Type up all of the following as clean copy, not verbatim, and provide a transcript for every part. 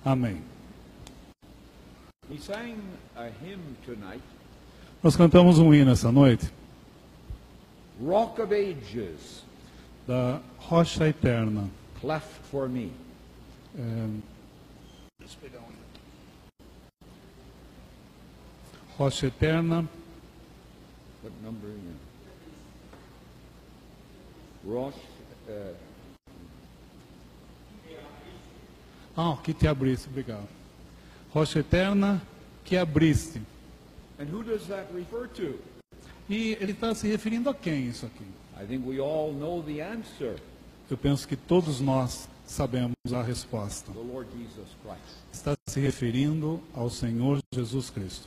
Amém. We sang a hymn tonight, Nós cantamos um hino essa noite, Rock of Ages, da Rocha Eterna. cleft for me. Rocha Eterna, What number are you in? Rosh, que te abriste, obrigado. Rocha Eterna, que abriste. and who does that refer to? E ele está se referindo a quem isso aqui? I think we all know the answer, Eu penso que todos nós sabemos a resposta. the Lord Jesus Christ. Está se referindo ao Senhor Jesus Cristo.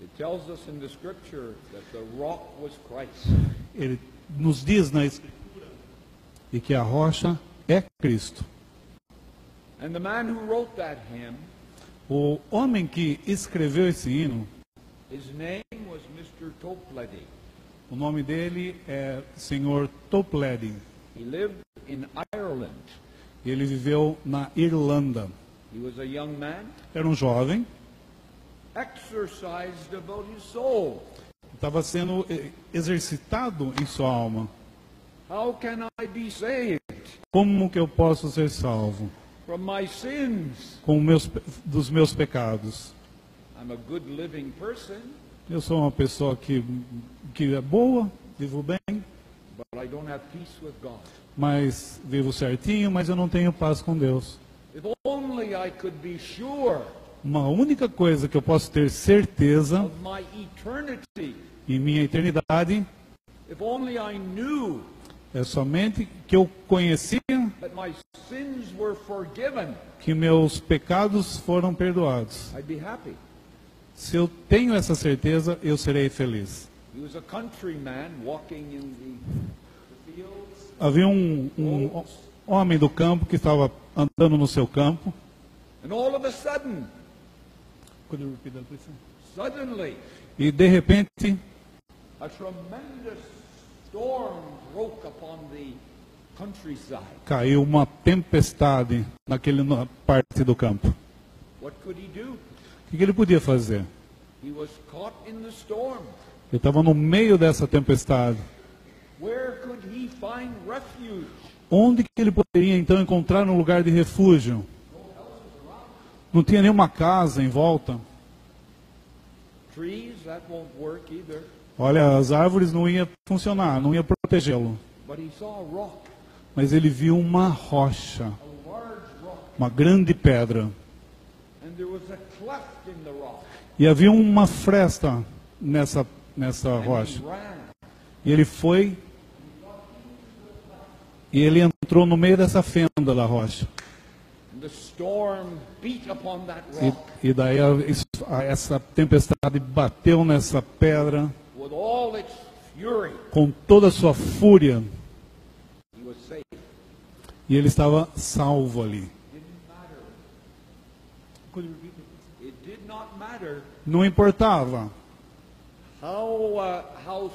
It tells us in the scripture that the rock was Christ. Ele nos diz na Escritura e que a rocha é Cristo. And the man who wrote that hymn, O homem que escreveu esse hino, his name was Mr. Toplady. o nome dele é Sr. Toplady. He lived in Ireland. Ele viveu na Irlanda. He was a young man, Era um jovem, exercised about his soul. estava sendo exercitado em sua alma. How can I be saved Como que eu posso ser salvo from my sins? dos meus pecados? I'm a good living person, Eu sou uma pessoa que é boa, vivo bem, but I don't have peace with God. mas vivo certinho, mas eu não tenho paz com Deus. If only I could be sure Uma única coisa que eu posso ter certeza of my eternity, em minha eternidade if only I knew é somente que eu conhecia that my sins were forgiven, que meus pecados foram perdoados. I'd be happy. Se eu tenho essa certeza, eu serei feliz. He was a countryman walking in the fields. Havia um homem do campo que estava andando no seu campo. And all of a sudden, suddenly, E de repente, a tremendous storm broke upon the countryside. caiu uma tempestade na parte do campo. What could he do? O que ele podia fazer? He was caught in the storm. Ele estava no meio dessa tempestade. Where could he find refuge? Onde que ele poderia então encontrar um lugar de refúgio? Não tinha nenhuma casa em volta. Trees, that won't work either. Olha, as árvores não iam funcionar, não ia protegê-lo. But he saw a rock, Mas ele viu uma rocha, a large rock, uma grande pedra. and there was a cleft in the rock. E havia uma fresta nessa And rocha. he ran. E ele foi e ele entrou no meio dessa fenda da rocha. And the storm beat upon that E, rock e daí essa tempestade bateu nessa pedra with all its fury. com toda a sua fúria. He was safe. E ele estava salvo ali. It did not matter Não importava how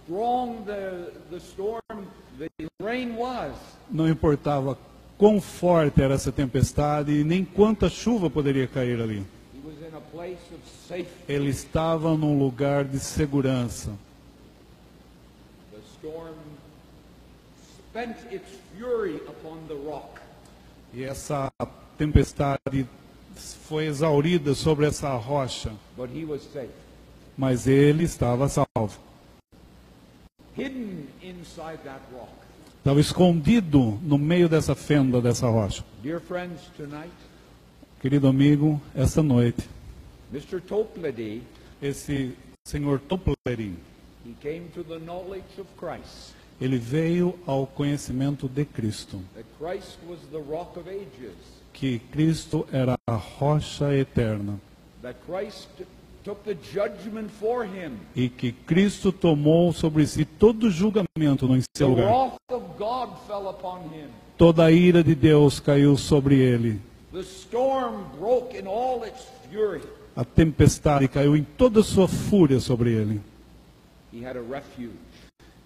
strong the storm, the rain was. Não importava quão forte era essa tempestade e nem quanta chuva poderia cair ali. He was in a place of safety. Ele estava num lugar de segurança. The storm spent its fury upon the rock. E essa tempestade foi exaurida sobre essa rocha, But he was safe. mas ele estava salvo. Hidden inside that rock. Estava escondido no meio dessa fenda dessa rocha. Dear friends, tonight, Querido amigo, esta noite, Mr. Toplady, esse senhor Toplady, he came to the knowledge of Christ. ele veio ao conhecimento de Cristo, That Christ was the rock of ages. que Cristo era a rocha eterna That Christ took the judgment for him. e que Cristo tomou sobre si todo o julgamento no The seu lugar. wrath of God fell upon him. Toda a ira de Deus caiu sobre ele. The storm broke in all its fury. A tempestade caiu em toda a sua fúria sobre ele. He had a refuge,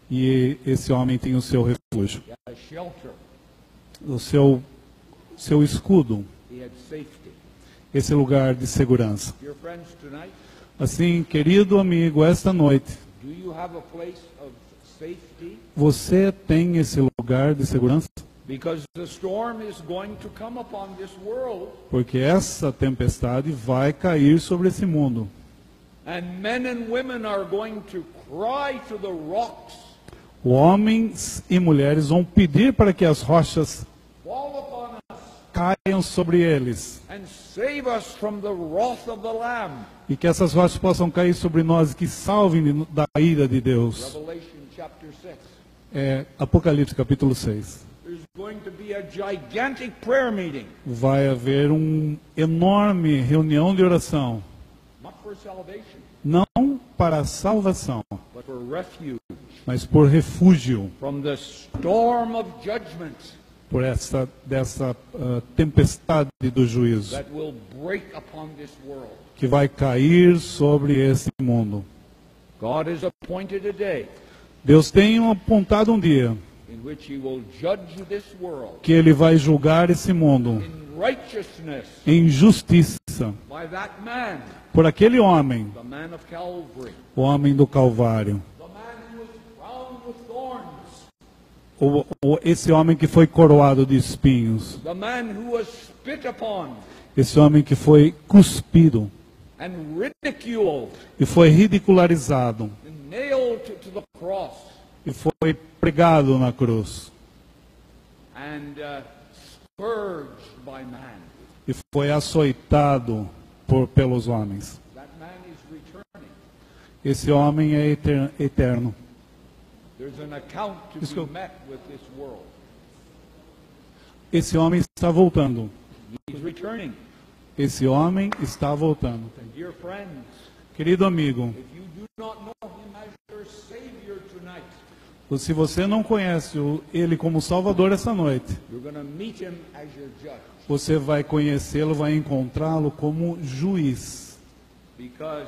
E esse homem tem o seu refúgio, he had a shelter, o seu escudo. he had safety. esse lugar de segurança. Dear friends, tonight, Assim, querido amigo, esta noite, do you have a place of safety? você tem esse lugar de segurança? Because the storm is going to come upon this world, Porque essa tempestade vai cair sobre esse mundo. and men and women are going to cry to the rocks, Homens e mulheres vão pedir para que as rochas fall upon us, caiam sobre eles. and save us from the wrath of the Lamb. E que essas rochas possam cair sobre nós, que salvem da ira de Deus. Revelation chapter 6. Apocalipse capítulo 6. There's going to be a gigantic prayer meeting, Vai haver uma enorme reunião de oração. not for salvation, Não para a salvação, but for refuge mas por refúgio. from the storm of judgment Por dessa tempestade do juízo. that will break upon this world. Que vai cair sobre esse mundo. God has appointed a day Deus tem apontado um dia in which He will judge this world que Ele vai julgar esse mundo in righteousness em justiça by that man, por aquele homem, the man of Calvary, o homem do Calvário. the man who was crowned with thorns, Esse homem que foi coroado de espinhos. the man who was spit upon Esse homem que foi cuspido and ridiculed e foi ridicularizado and nailed to the cross e foi pregado na cruz and scourged by man. e foi açoitado pelos homens. That man is returning. Esse homem é eterno. There's an account to Let's be go. met with this world. Esse homem está voltando. He's returning. Esse homem está voltando. Dear friends, Querido amigo, if you do not know Him as your Savior tonight, se você não conhece Ele como Salvador essa noite, you're going to meet Him as your judge. você vai conhecê-lo, vai encontrá-lo como juiz. Because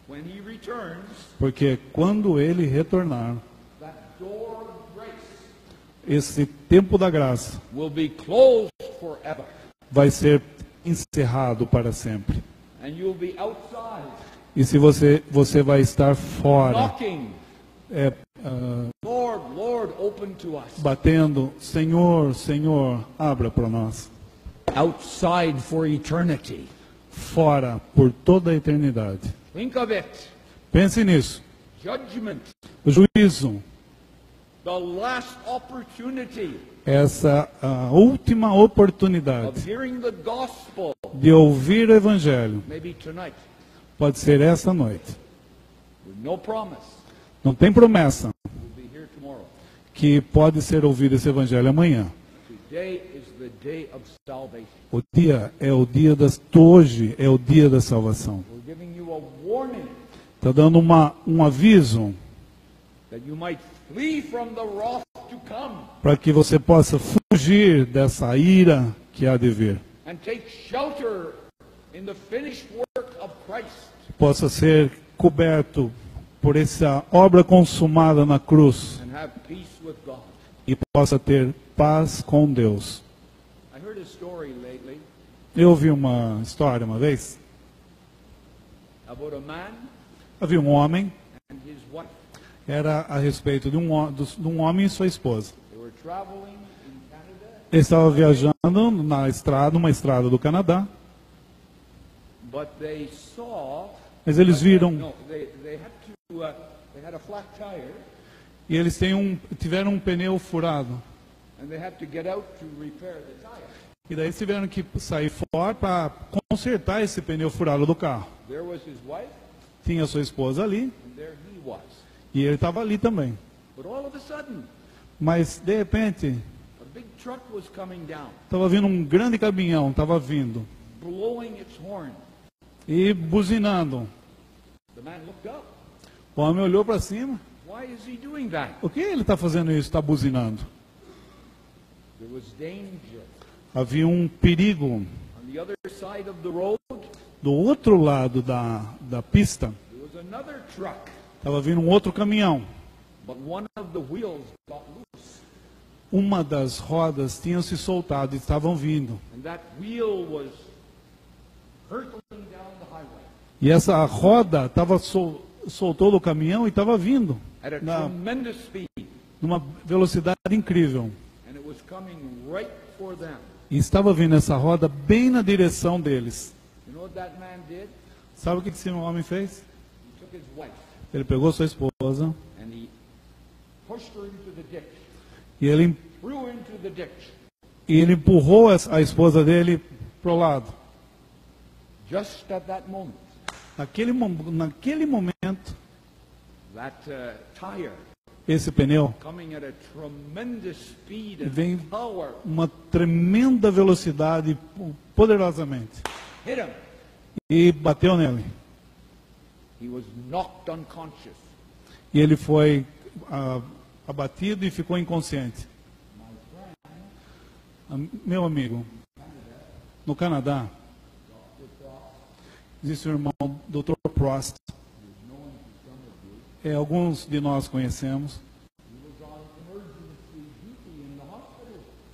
when He returns, Porque quando Ele retornar, that door of grace esse tempo da graça will be closed forever. vai ser encerrado para sempre. And you'll be outside, E se você vai estar fora, knocking, é, Lord, Lord, open to us. batendo, Senhor, Senhor, abra para nós. Outside for eternity. Fora por toda a eternidade. Think of it. Pense nisso. Judgment. O juízo, The last opportunity essa a última oportunidade of hearing the gospel. de ouvir o Evangelho, Maybe tonight. pode ser essa noite. With no promise. Não tem promessa We'll be here tomorrow. que pode ser ouvido esse Evangelho amanhã. Today is the day of salvation. O dia é o dia hoje é o dia da salvação. We're giving you a warning Está dando um aviso that you might flee from the wrath to come para que você possa fugir dessa ira que há de vir. and take shelter in the finished work of Christ. Possa ser coberto por essa obra consumada na cruz And have peace with God. e possa ter paz com Deus. I heard a story lately Eu ouvi uma história uma vez. about a man Havia um homem, and his wife. era a respeito de um homem e sua esposa. They were traveling in Canada, Ele estava viajando numa estrada do Canadá, but they saw. mas eles viram, No, they had to. They had a flat tire, e eles tiveram um pneu furado. and they had to get out to repair the tire. E daí tiveram que sair fora para consertar esse pneu furado do carro. There was his wife, Tinha sua esposa ali, and there he was. e ele estava ali também. But all of a sudden, Mas, de repente, a big truck was coming down, estava vindo um grande caminhão, estava vindo, blowing its horn. e buzinando. The man looked up. O homem olhou para cima. Why is he doing that? O que ele está fazendo isso? Está buzinando. There was danger. Havia um perigo. On the other side of the road, Do outro lado da pista, there was another truck, estava vindo um outro caminhão. but one of the wheels got loose, Uma das rodas tinha se soltado e estavam vindo. and that wheel was hurtling down the highway E essa roda soltou do caminhão e estava vindo at a tremendous speed, numa velocidade incrível. and it was coming right for them. E estava vindo essa roda bem na direção deles. You know what that man did? Sabe o que esse homem fez? He took his wife Ele pegou sua esposa and he pushed her into the ditch, e ele threw her into the ditch. empurrou a esposa dele pro lado. Just at that moment, Naquele momento, that tire esse pneu coming at a tremendous speed and vem power uma tremenda velocidade, poderosamente, hit him. e bateu nele. He was knocked unconscious. E ele foi abatido e ficou inconsciente. Meu amigo, no Canadá, existe o irmão Dr. Prost. Alguns de nós conhecemos.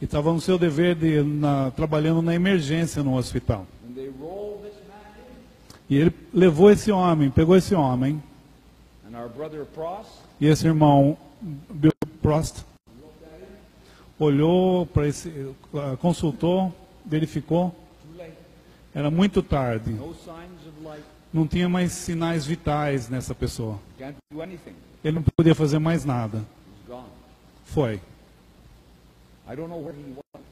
E estava no seu dever trabalhando na emergência no hospital. And they rolled this man in. E ele levou esse homem, pegou esse homem, And our brother Pross e esse irmão Bill Prost olhou para consultou, verificou. too late. Era muito tarde. No signs of life. Não tinha mais sinais vitais nessa pessoa. Can't do anything. Ele não podia fazer mais nada. He's gone. Foi. I don't know where he was,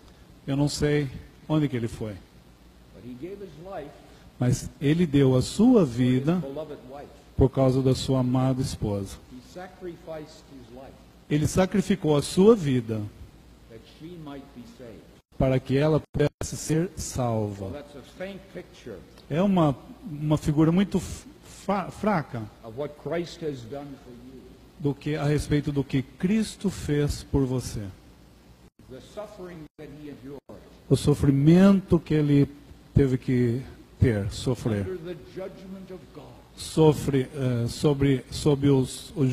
Eu não sei onde que ele foi. but he gave his life Mas ele deu a sua for his vida beloved wife. por causa da sua amada esposa. He sacrificed his life Ele sacrificou a sua vida that she might be saved. para que ela pudesse ser Well, salva. that's a faint picture É uma figura muito fraca of what Christ has done for you. a respeito do que Cristo fez por você. The suffering that he endured O sofrimento que ele teve que sofrer. under the judgment of God. Sob o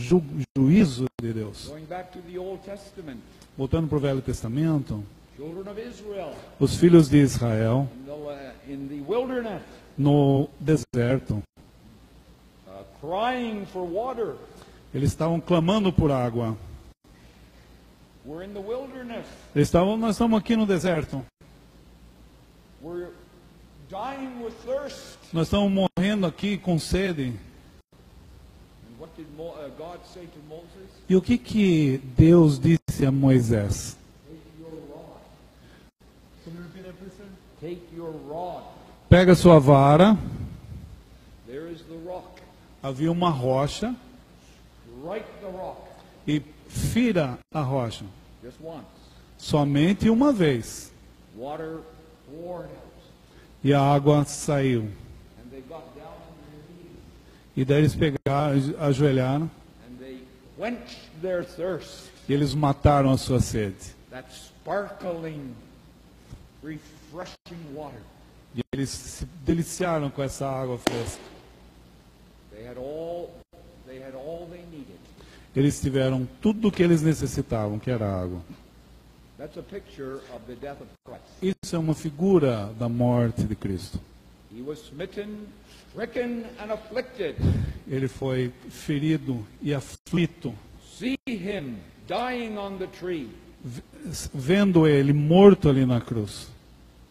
juízo de Deus. Going back to the Old Testament, Voltando para o Velho Testamento, children of Israel os filhos de Israel in the wilderness, no deserto, crying for water. eles estavam clamando por água. We're in the wilderness. Nós estamos aqui no deserto. We're dying with thirst. Nós estamos morrendo aqui com sede. And what did God say to Moses? E o que Deus disse a Moisés? Take your rod. Pega sua vara. There is the rock. Havia uma rocha Strike the rock. e fira a rocha. Just once. Somente uma vez. Water poured out. E a água saiu. And they got down on their knees. E daí eles pegaram, ajoelharam And they quenched their thirst. e eles mataram a sua sede. That sparkling, refreshing water. E eles se deliciaram com essa água fresca. They had all they needed. Eles tiveram tudo o que eles necessitavam, que era água. That's a picture of the death of Christ. Isso é uma figura da morte de Cristo. He was smitten, stricken, and afflicted. Ele foi ferido e aflito, See him dying on the tree, vendo ele morto ali na cruz,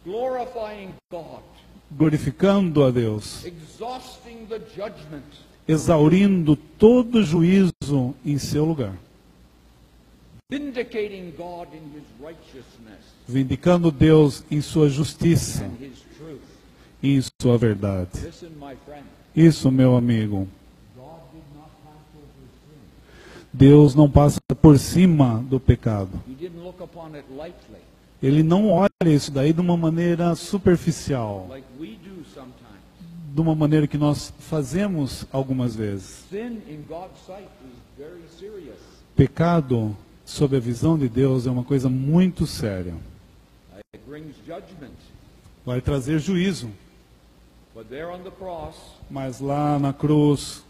glorifying God, glorificando a Deus, exhausting the judgment, exaurindo todo juízo em seu lugar, vindicating God in his righteousness vindicando Deus em sua justiça and his truth. e em sua verdade. Listen, my friend, Isso, meu amigo, God did not pass over sin. Deus não passa por cima do pecado. He didn't look upon it lightly, Ele não olha isso daí de uma maneira superficial, like we do sometimes. de uma maneira que nós fazemos algumas vezes. Sin in God's sight is very serious. Pecado, sob a visão de Deus, é uma coisa muito séria. It brings judgment. Vai trazer juízo. But there on the cross, Mas lá na cruz,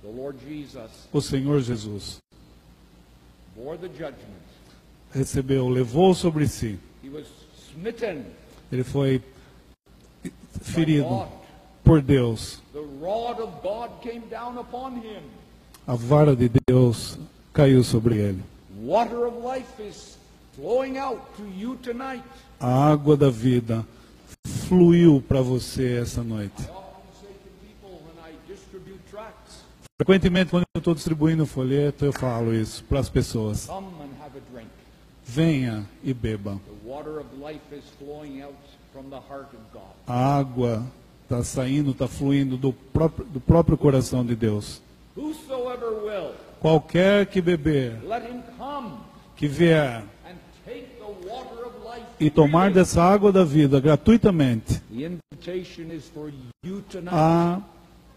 the Lord Jesus o Senhor Jesus bore the judgment. levou sobre si. He was smitten. Ele foi ferido por Deus. The rod of God came down upon him. A vara de Deus caiu sobre ele. Water of life is flowing out to you tonight. A água da vida fluiu para você essa noite. I often say to people when I distribute tracts, Frequentemente, quando eu estou distribuindo o folheto, eu falo isso para as pessoas. come and have a drink. Venha e beba. The water of life is flowing out from the heart of God. A água está saindo, está fluindo do próprio coração de Deus. Whosoever will, Qualquer que beber, let him come que vier and take the water of life. e tomar freely. dessa água da vida gratuitamente, The invitation is for you tonight. há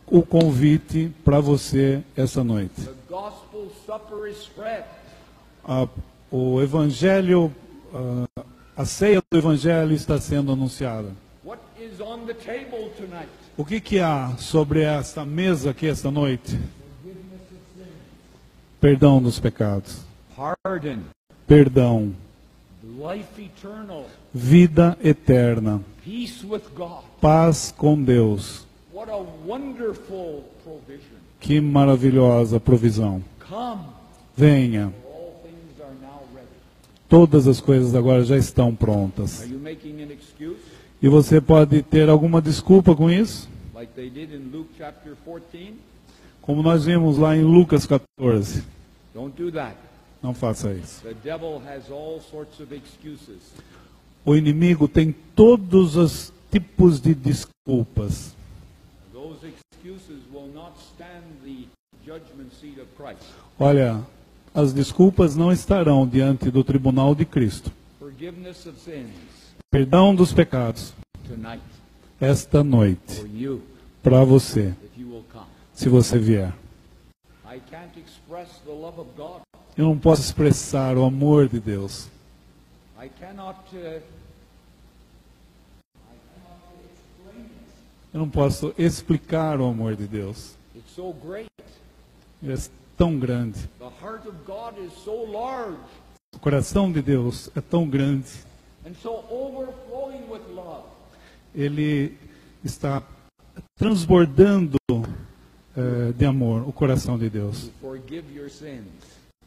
o convite para você essa noite. The gospel supper is spread. O evangelho, a ceia do evangelho está sendo anunciada. What is on the table tonight? O que há sobre esta mesa aqui esta noite? Perdão dos pecados. Pardon, Perdão. life eternal, Vida eterna. peace with God. Paz com Deus. What a wonderful provision. Que maravilhosa provisão. Come, Venha. all things are now ready. Todas as coisas agora já estão prontas. Are you making an excuse E você pode ter alguma desculpa com isso? like they did in Luke chapter 14? Como nós vimos lá em Lucas 14. Don't do that. Não faça isso. The devil has all sorts of excuses. O inimigo tem todos os tipos de desculpas. Those excuses will not stand the judgment seat of Christ. Olha, as desculpas não estarão diante do tribunal de Cristo. Forgiveness of sins Perdão dos pecados, tonight esta noite, for you para você, if you will come. se você vier. I can't express the love of God. Eu não posso expressar o amor de Deus. I cannot explain it. Eu não posso explicar o amor de Deus. It's so great. Ele é tão grande. The heart of God is so large O coração de Deus é tão grande. and so overflowing with love. Ele está transbordando de amor, o coração de Deus. To forgive your sins.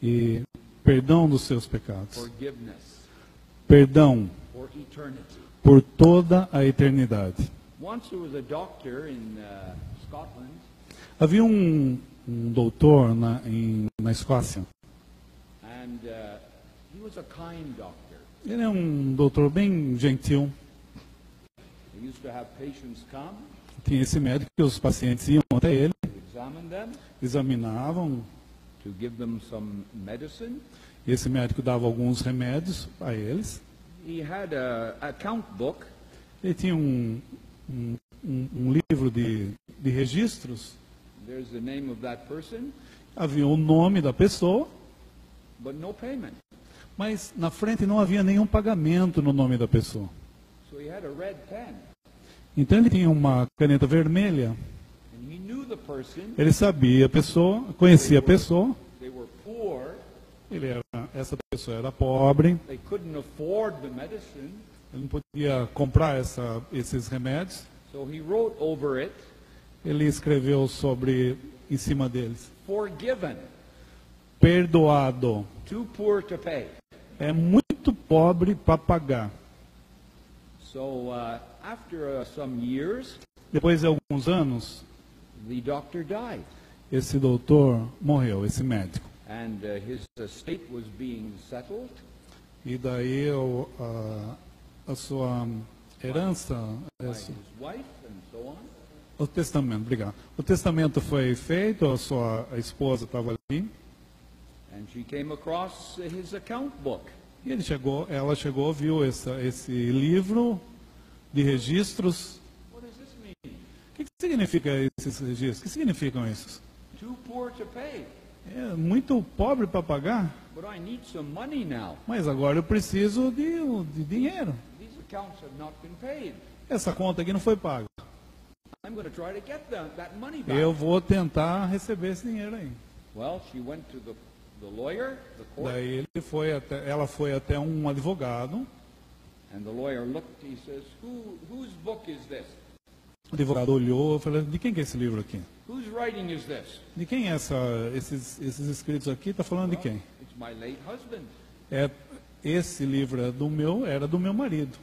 E perdão dos seus pecados. Forgiveness Perdão for eternity. por toda a eternidade. Once there was a doctor in Scotland, Havia um doutor na Escócia. and he was a kind doctor. Ele é um doutor bem gentil. He used to have patients come, Tinha esse médico que os pacientes iam até ele, examine them, examinavam, to give them some medicine. e esse médico dava alguns remédios a eles. He had a account book, Ele tinha um livro de registros. there's the name of that person, Havia o nome da pessoa, but no payment. mas na frente não havia nenhum pagamento no nome da pessoa. So he had a red pen, Então ele tinha uma caneta vermelha. and he knew the person. Ele sabia a pessoa, conhecia a pessoa. They were poor, Essa pessoa era pobre. they couldn't afford the medicine, Ele não podia comprar esses remédios. so he wrote over it, Ele escreveu em cima deles: forgiven, perdoado. too poor to pay. É muito pobre para pagar. So after some years, Depois de alguns anos, the doctor died, esse doutor morreu, esse médico. and his estate was being settled. E daí a sua herança, By his wife and so on. o testamento, obrigado. O testamento foi feito, a esposa estava ali. And she came across his account book. E ela chegou, viu esse livro de registros. What does this mean? O que significa esses registros? O que significam esses? Too poor to pay. É muito pobre para pagar, But I need some money now. mas agora eu preciso de dinheiro. These accounts have not been paid. Essa conta aqui não foi paga. I'm going to try to get that money back. Eu vou tentar receber esse dinheiro aí. Well, she went to the lawyer, the court, Daí ela foi até um advogado. and the lawyer looked. He says, "Whose book is this?" O advogado olhou e falou, de quem que é esse livro aqui? Whose writing is this? De quem é esses escritos aqui? Está falando de quem? It's my late husband. Esse livro era do meu marido.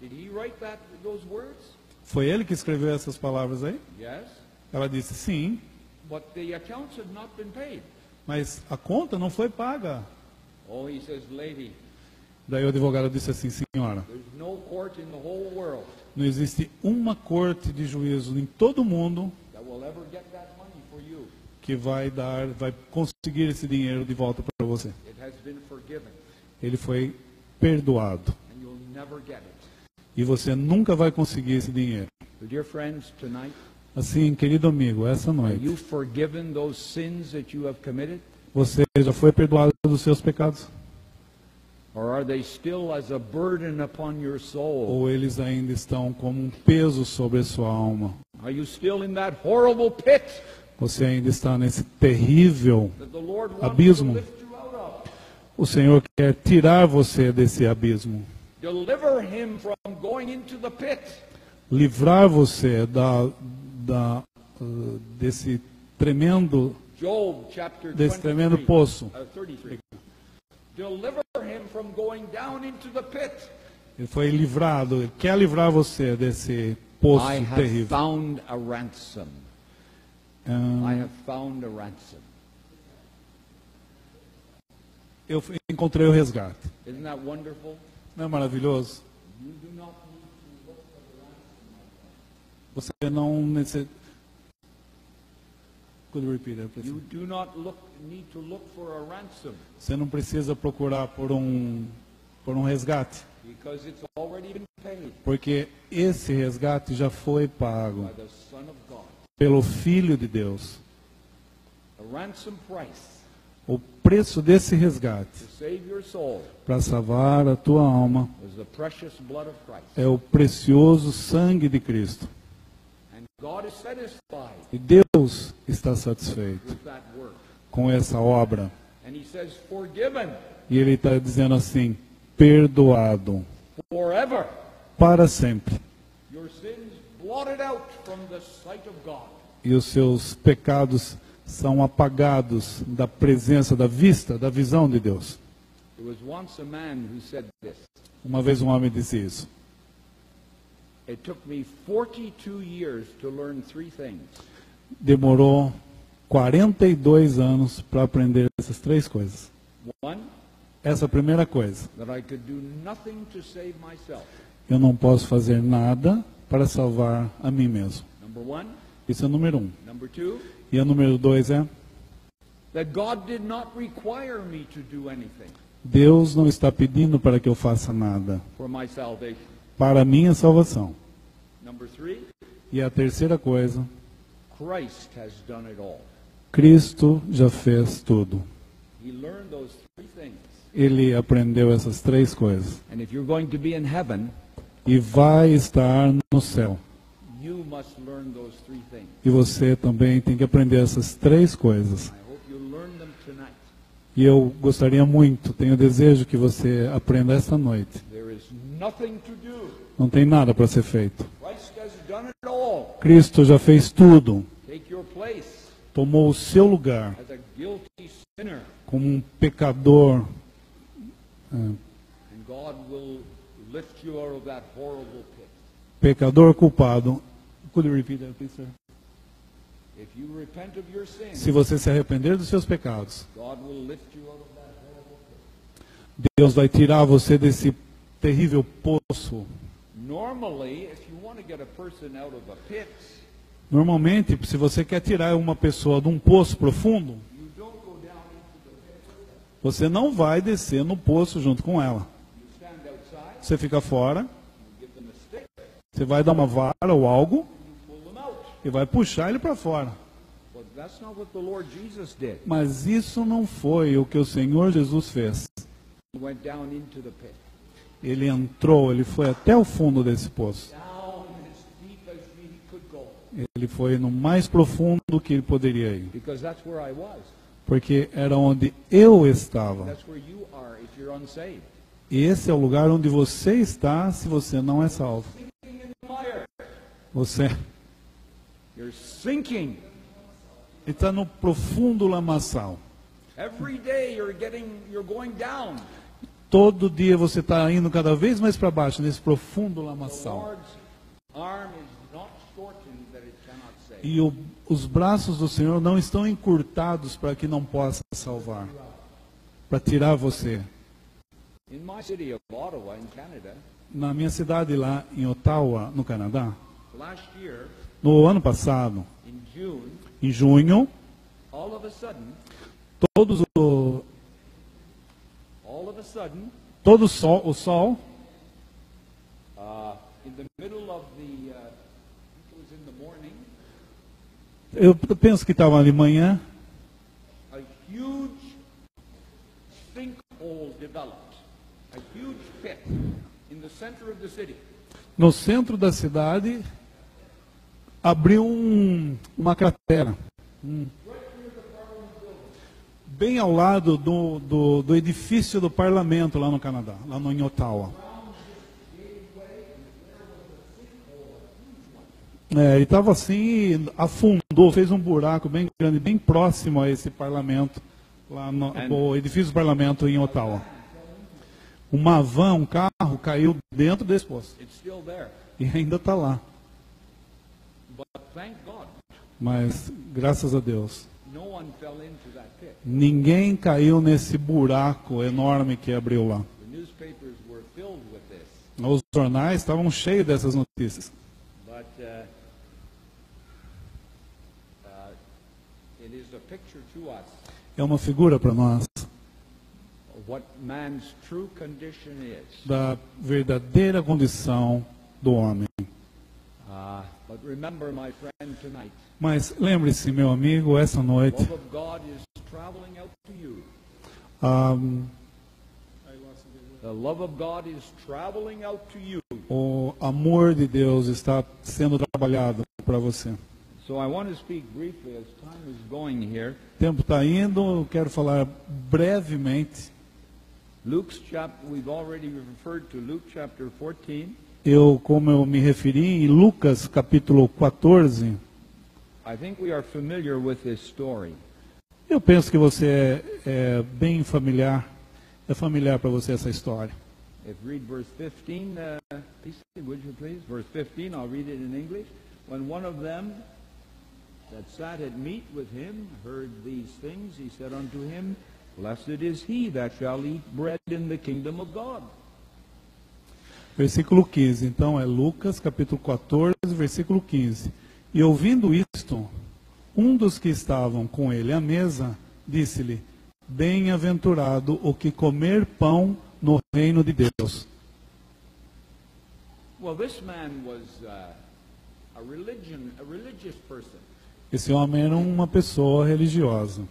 Did he write those words? Foi ele que escreveu essas palavras aí? Yes. Ela disse, sim, But the accounts had not been paid. mas a conta não foi paga. Oh, he says, lady, Daí o advogado disse assim, senhora, there's no court in the whole world não existe uma corte de juízo em todo o mundo that will ever get that money for you. que vai conseguir esse dinheiro de volta para você. It has been forgiven, Ele foi perdoado. and you'll never get it. E você nunca vai conseguir esse dinheiro. So dear friends, tonight, Assim, querido amigo, essa are noite, you forgiven those sins that you have committed? você já foi perdoado dos seus pecados? Or are they still as a burden upon your soul? Ou eles ainda estão como um peso sobre a sua alma? Are you still in that horrible pit Você ainda está nesse terrível that the Lord wants abismo? to lift you out of? O Senhor quer tirar você desse abismo. Deliver him from going into the pit. Livrar você desse tremendo Job chapter desse tremendo 23, poço. 33. Deliver him from going down into the pit. Ele foi livrado, ele quer livrar você desse poço I have terrível. found a ransom. I have found a ransom. Eu encontrei o resgate. Isn't that wonderful? Não é maravilhoso? You do not need to look for the ransom. Você não necessita. Could you repeat that, please? You do not need to look for a ransom Você não precisa procurar por um resgate, because it's already been paid porque esse resgate já foi pago by the Son of God. pelo Filho de Deus. A ransom price O preço desse resgate to save your soul para salvar a tua alma was the precious blood of Christ. é o precioso sangue de Cristo. And God is satisfied E Deus está satisfeito with that work. com essa obra. And he says, forgiven E Ele está dizendo assim, perdoado forever. para sempre. Your sins blotted out from the sight of God. E os seus pecados são apagados da presença, da vista, da visão de Deus. There was once a man who said this. Uma vez um homem disse isso. It took me 42 years to learn three things. Demorou 42 anos para aprender essas três coisas. One, Essa primeira coisa, that I could do nothing to save myself. eu não posso fazer nada para salvar a mim mesmo. Number one. Isso é o número 1. Number two, E o número 2 é, that God did not require me to do anything Deus não está pedindo para que eu faça nada for my salvation. para a minha salvação. Number three, E a terceira coisa, Christ has done it all. Cristo já fez tudo. He learned those three things. Ele aprendeu essas três coisas. And if you're going to be in heaven, E vai estar no céu. you must learn those three things. E você também tem que aprender essas três coisas. I hope you learn them tonight. E eu gostaria muito, tenho desejo que você aprenda esta noite. There is nothing to do. Não tem nada para ser feito. Christ has done it all. Cristo já fez tudo. Take your place Tomou o seu lugar as a guilty sinner, como um pecador. and God will lift you out of that horrible pit. Pecador culpado. Could you repeat that, please, sir? If you repent of your sins, Se você se arrepender dos seus pecados, God will lift you out of that horrible pit. Deus vai tirar você desse terrível poço. Normally, if you want to get a person out of a pit, Normalmente, se você quer tirar uma pessoa de um poço profundo, you don't go down into the pit. você não vai descer no poço junto com ela. You stand outside, Você fica fora, you give them a stick, você vai dar uma vara ou algo you pull them out. e vai puxar ele para fora. But that's not what the Lord Jesus did. Mas isso não foi o que o Senhor Jesus fez. He went down into the pit. Ele entrou, ele foi até o fundo desse poço. Down as deep as he could go. Ele foi no mais profundo que ele poderia ir. Because that's where I was. Porque era onde eu estava. That's where you are if you're unsaved. E esse é o lugar onde você está se você não é salvo. Sinking in the mire. Você You're sinking. Ele está no profundo lamaçal. Every day you're going down. Todo dia você está indo cada vez mais para baixo, nesse profundo The lamaçal. Lord's arm is not shortened that it cannot save. E os braços do Senhor não estão encurtados para que não possa salvar, para tirar você. In my city of Ottawa, in Canada, Na minha cidade lá em Ottawa, no Canadá, last year, no ano passado, in June, em junho, all of a sudden, todo o sol in the middle of the, I think it was in the morning, eu penso que estava de manhã, a huge sinkhole developed, a huge pit in the center of the city. no centro da cidade, abriu uma cratera. Bem ao lado do edifício do parlamento lá no Canadá, lá no, em Ottawa. Ele estava assim, afundou, fez um buraco bem grande, bem próximo a esse parlamento, lá no edifício do parlamento em Ottawa. Uma van, um carro, caiu dentro desse poço. It's still there. E ainda está lá. But thank God, Mas, graças a Deus, no one fell into that pit. ninguém caiu nesse buraco enorme que abriu lá. The newspapers were filled with this. Os jornais estavam cheios dessas notícias. But it is a picture to us É uma figura para nós of what man's true condition is. da verdadeira condição do homem. But remember, my friend, tonight, Mas lembre-se, meu amigo, essa the noite, love of God is traveling out to you. The love of God is traveling out to you. o amor de Deus está sendo trabalhado para você. So I want to speak briefly as time is going here. O tempo está indo, eu quero falar brevemente. We've already referred to Luke chapter 14. Como eu me referi em Lucas capítulo 14, I think we are familiar with this story. eu penso que você é bem familiar, é familiar para você essa história. If read verse 15, please, would you please? Verse 15, I'll read it in English. When one of them that sat at meat with him heard these things, he said unto him, Blessed is he that shall eat bread in the kingdom of God. Versículo 15, então é Lucas capítulo 14, versículo 15. E ouvindo isto, um dos que estavam com ele à mesa, disse-lhe, bem-aventurado o que comer pão no reino de Deus. Well, this man was a religious person. Esse homem era uma pessoa religiosa.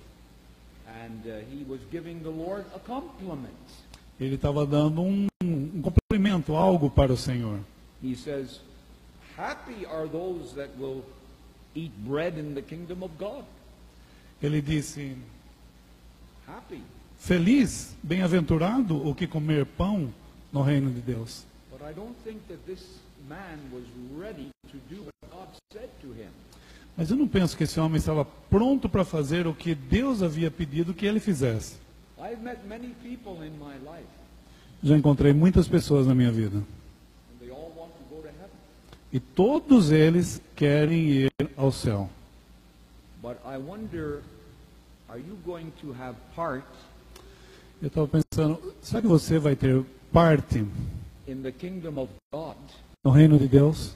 And he was giving the Lord a compliment. Ele estava dando um cumprimento, algo para o Senhor. He says, Happy are those that will eat bread in the kingdom of God. Ele disse, Happy. feliz, bem-aventurado o que comer pão no reino de Deus. But I don't think that this man was ready to do what God said to him. Mas eu não penso que esse homem estava pronto para fazer o que Deus havia pedido que ele fizesse. I've met many people in my life, Já encontrei muitas pessoas na minha vida. and they all want to go to heaven. E todos eles querem ir ao céu. But I wonder, are you going to have part Eu estava pensando, será que você vai ter parte in the kingdom of God, no reino de Deus?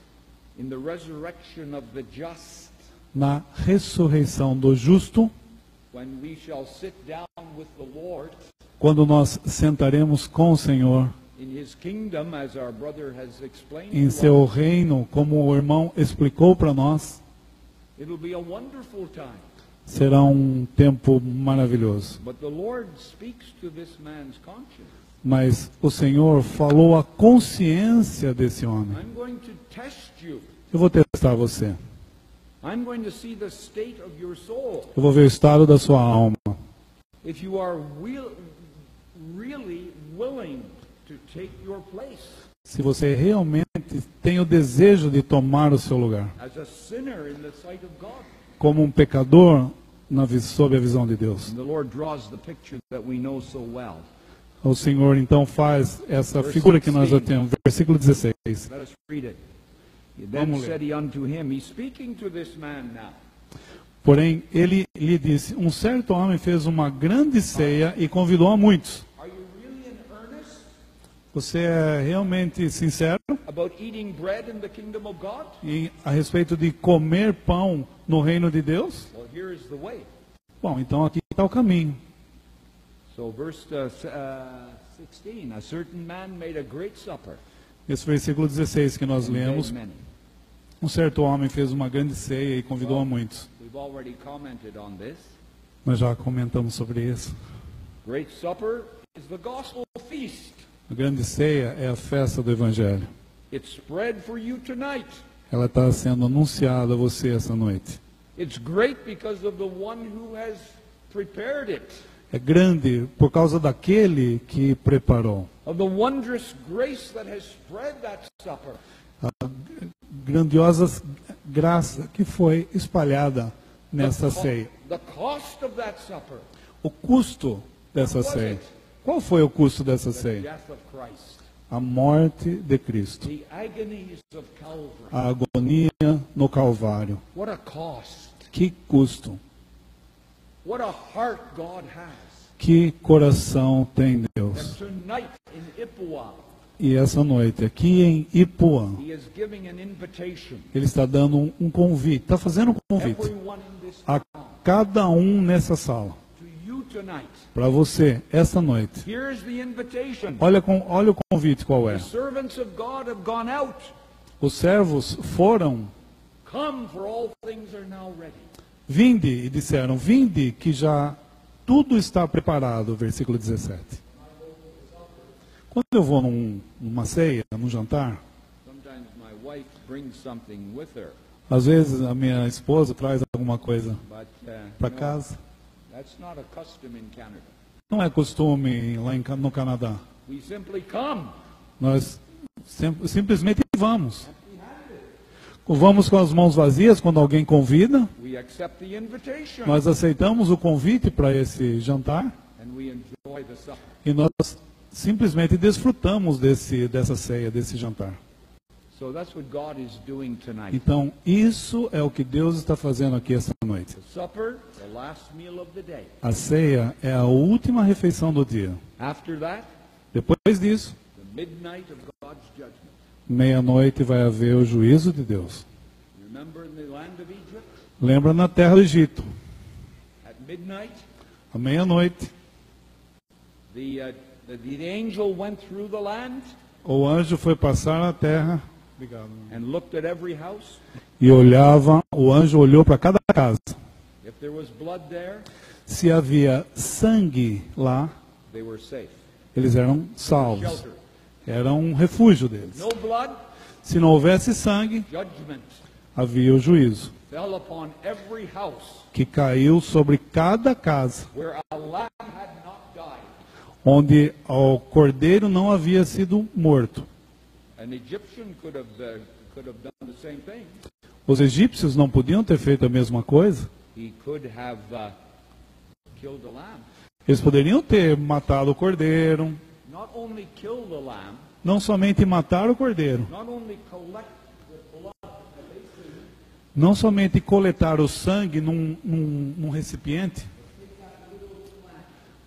in the resurrection of the just, Na ressurreição do justo, when we shall sit down with the Lord quando nós sentaremos com o Senhor in his kingdom, as our brother has explained em to seu us? reino, como o irmão explicou para nós, It'll be a wonderful time. será um tempo maravilhoso. But the Lord speaks to this man's conscience. Mas o Senhor falou à consciência desse homem. I'm going to test you. Eu vou testar você. I'm going to see the state of your soul. Eu vou ver o estado da sua alma. If you are really willing to take your place. Se você realmente tem o desejo de tomar o seu lugar, as a sinner in the sight of God. como um pecador sob a visão de Deus. And the Lord draws the picture that we know so well. O Senhor então faz essa figura que nós já temos. Versículo 16. Let us read it. Then Vamos ler. said he unto him, he's speaking to this man now. Porém, ele lhe disse, um certo homem fez uma grande ceia e convidou a muitos. Are you really in earnest Você é realmente sincero about eating bread in the kingdom of God? a respeito de comer pão no reino de Deus? Well, here is the way. Bom, então aqui está o caminho. So verse 16, a certain man made a great supper. Esse versículo 16 que nós and bade lemos, many. um certo homem fez uma grande ceia e convidou a muitos. We've already commented on this. Nós já comentamos sobre isso. Great supper is the gospel feast. A grande ceia é a festa do Evangelho. It's spread for you tonight. Ela está sendo anunciada a você essa noite. It's great because of the one who has prepared it. É grande por causa daquele que preparou. Of the wondrous grace that has spread that supper. A grandiosa graça que foi espalhada nessa ceia. The cost of that supper. O custo dessa ceia. Qual foi o custo dessa The ceia? death of Christ. A morte de Cristo. The agonies of Calvary. A agonia no Calvário. What a cost. Que custo. What a heart God has. Que coração tem And Deus. tonight in Ipuã, E essa noite, aqui em Ipuã, He is giving an invitation. Ele está dando um convite, está fazendo um convite Everyone in this a town, cada um nessa sala. to you tonight. Para você, esta noite. Here's the invitation. Olha o convite qual é. The servants of God have gone out. Os servos foram, Come, for all things are now ready. vinde, e disseram, vinde, que já tudo está preparado, versículo 17. Quando eu vou numa ceia, num jantar, Sometimes my wife brings something with her, às vezes a minha esposa traz alguma coisa but para no, casa. that's not a custom in Canada. Não é costume lá no Canadá. We simply come. Nós simplesmente vamos. Vamos com as mãos vazias quando alguém convida. We accept the invitation. Nós aceitamos o convite para esse jantar And we enjoy the supper. e nós simplesmente desfrutamos dessa ceia, desse jantar. So that's what God is doing tonight. Então, isso é o que Deus está fazendo aqui esta noite. The supper, the last meal of the day. A ceia é a última refeição do dia. After that, Depois disso, the midnight of God's judgment. meia-noite vai haver o juízo de Deus. Remember in the land of Egypt, Lembra na terra do Egito, at midnight, à meia-noite, the angel went through the land o anjo foi passar na terra. Obrigado. and looked at every house. E o anjo olhou para cada casa. If there was blood there, Se havia sangue lá, they were safe. eles eram salvos. Shelter. Era um refúgio deles. No blood, Se não houvesse sangue, judgment havia o juízo, fell upon every house que caiu sobre cada casa, where a lamb had not died. onde o cordeiro não havia sido morto. An Egyptian could have done the same thing. Os egípcios não podiam ter feito a mesma coisa. He could have killed the lamb. Eles poderiam ter matado o cordeiro, Not only kill the lamb, não somente matar o cordeiro, not only collect the blood, não somente coletar o sangue num recipiente,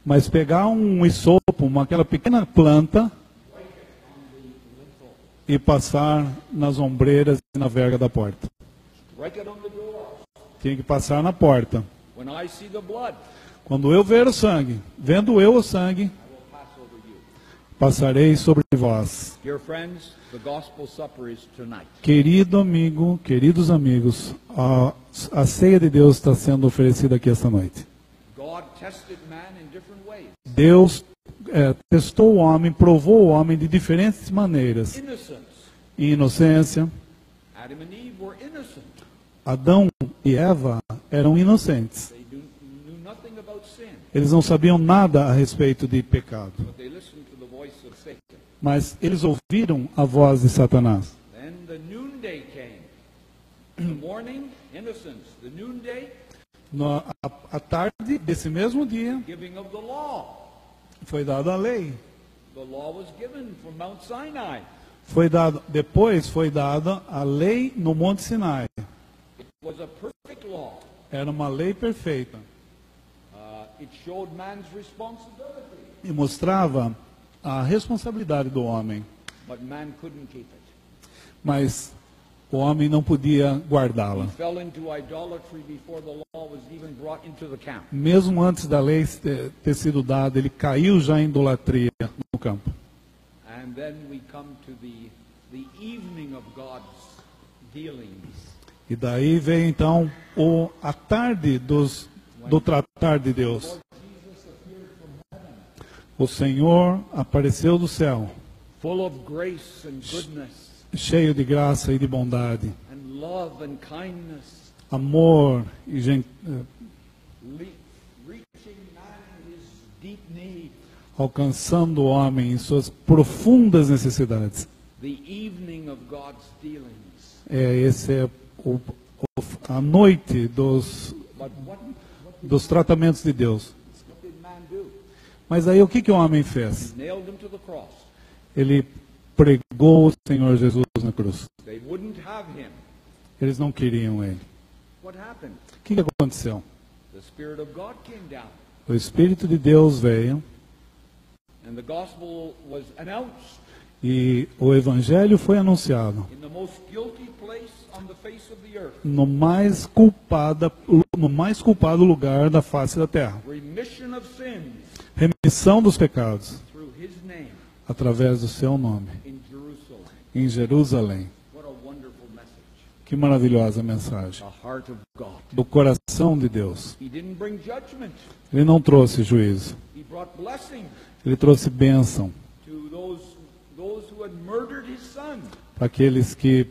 mas pegar um isopo, aquela pequena planta, e passar nas ombreiras e na verga da porta. strike it on the door. Tinha que passar na porta. When I see the blood, Quando eu ver o sangue, vendo eu o sangue, I will pass over you. passarei sobre vós. Dear friends, the gospel supper is tonight. Querido amigo, queridos amigos, a ceia de Deus está sendo oferecida aqui esta noite. God tested man in different ways. Deus testou o homem, provou o homem de diferentes maneiras. Innocence. Inocência. Adam and Eve were innocent. Adão e Eva eram inocentes. They knew nothing about sin, Eles não sabiam nada a respeito de pecado. but they listened to the voice of Satan. Mas eles ouviram a voz de Satanás. Then the noonday came. The morning, innocence. The noonday, À tarde desse mesmo dia, giving of the law. foi dada a lei. The law was given from Mount Sinai. Depois foi dada a lei no Monte Sinai. It was a perfect law. Era uma lei perfeita. It showed man's responsibility, E mostrava a responsabilidade do homem. but man couldn't keep it. Mas o homem não podia guardá-la. He fell into idolatry before the law was even brought into the camp. Mesmo antes da lei ter sido dada, ele caiu já em idolatria no campo. And then we come to the evening of God's dealings. E daí veio então a tarde do tratar de Deus. O Senhor apareceu do céu, Full of grace and goodness, cheio de graça e de bondade, and love and kindness, amor e reaching man in his deep need. alcançando o homem em suas profundas necessidades. The evening of God's dealings. Esse é a noite But what dos tratamentos de Deus. did man do? Mas aí o que o homem fez? He nailed him to the cross. Ele pregou o Senhor Jesus na cruz. They wouldn't have him. Eles não queriam ele. What happened? O que aconteceu? The Spirit of God came down, O Espírito de Deus veio and the gospel was announced e o Evangelho foi anunciado in the most guilty place on the face of the earth. no mais culpado lugar da face da terra. Remission of sins Remissão dos pecados through his name através do seu nome in Jerusalem. em Jerusalém. What a wonderful message. Que maravilhosa mensagem. The heart of God. Do coração de Deus. He didn't bring judgment. Ele não trouxe juízo. He brought blessing Ele trouxe bênção to those who had murdered his son, para aqueles que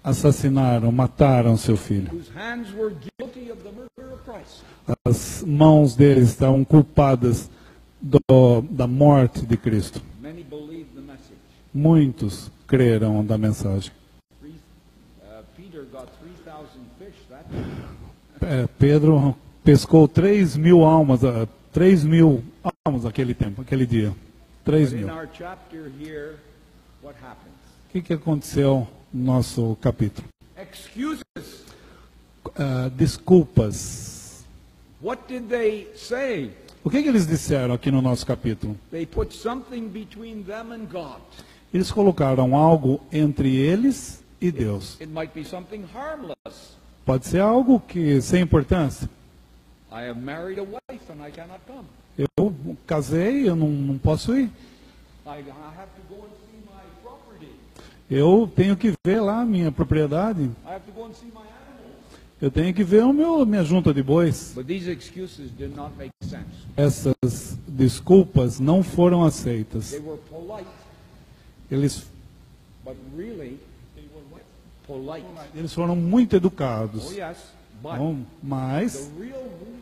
assassinaram, mataram seu filho. whose hands were guilty of the murder of Christ. As mãos deles estavam culpadas da morte de Cristo. Many believed the message. Muitos creram da mensagem. Peter got 3,000 fish that day. Pedro pescou 3.000 almas, 3.000 almas naquele tempo, aquele dia. But 3.000. in our chapter here, what happens? O que aconteceu no nosso capítulo? Excuses. Desculpas. What did they say? O que eles disseram aqui no nosso capítulo? They put something between them and God. Eles colocaram algo entre eles e Deus. It might be something harmless. Pode ser algo que sem importância. I have married a wife and I cannot come. Eu casei, eu não posso ir. I have to go and see my property. Eu tenho que ver lá a minha propriedade. I have to go and see my animals. Eu tenho que ver minha junta de bois. But these excuses did not make sense. Essas desculpas não foram aceitas. They were polite, Eles but really they were what? Polite. foram muito educados. Oh yes, but Bom, mas the real reason